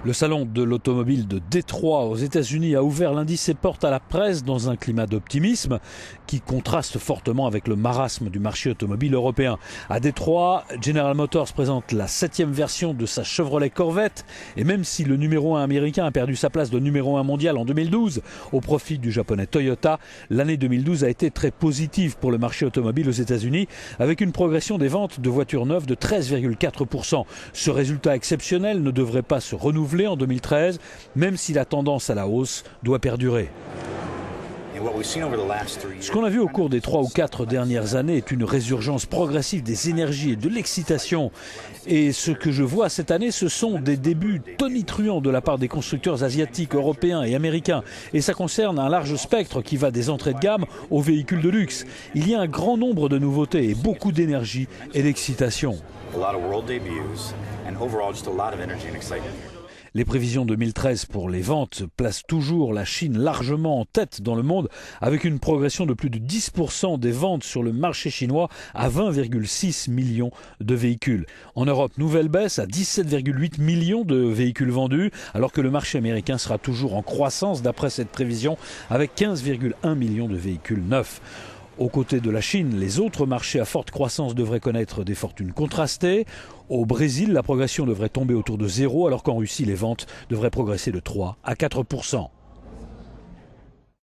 Le salon de l'automobile de Détroit aux États-Unis a ouvert lundi ses portes à la presse dans un climat d'optimisme qui contraste fortement avec le marasme du marché automobile européen. À Détroit, General Motors présente la 7e version de sa Chevrolet Corvette et même si le numéro 1 américain a perdu sa place de numéro 1 mondial en 2012 au profit du japonais Toyota, l'année 2012 a été très positive pour le marché automobile aux États-Unis avec une progression des ventes de voitures neuves de 13,4%. Ce résultat exceptionnel ne devrait pas se renouveler en 2013, même si la tendance à la hausse doit perdurer. Ce qu'on a vu au cours des 3 ou 4 dernières années est une résurgence progressive des énergies et de l'excitation. Et ce que je vois cette année, ce sont des débuts tonitruants de la part des constructeurs asiatiques, européens et américains. Et ça concerne un large spectre qui va des entrées de gamme aux véhicules de luxe. Il y a un grand nombre de nouveautés et beaucoup d'énergie et d'excitation. Les prévisions 2013 pour les ventes placent toujours la Chine largement en tête dans le monde avec une progression de plus de 10% des ventes sur le marché chinois à 20,6 millions de véhicules. En Europe, nouvelle baisse à 17,8 millions de véhicules vendus alors que le marché américain sera toujours en croissance d'après cette prévision avec 15,1 millions de véhicules neufs. Aux côtés de la Chine, les autres marchés à forte croissance devraient connaître des fortunes contrastées. Au Brésil, la progression devrait tomber autour de 0, alors qu'en Russie, les ventes devraient progresser de 3 à 4%.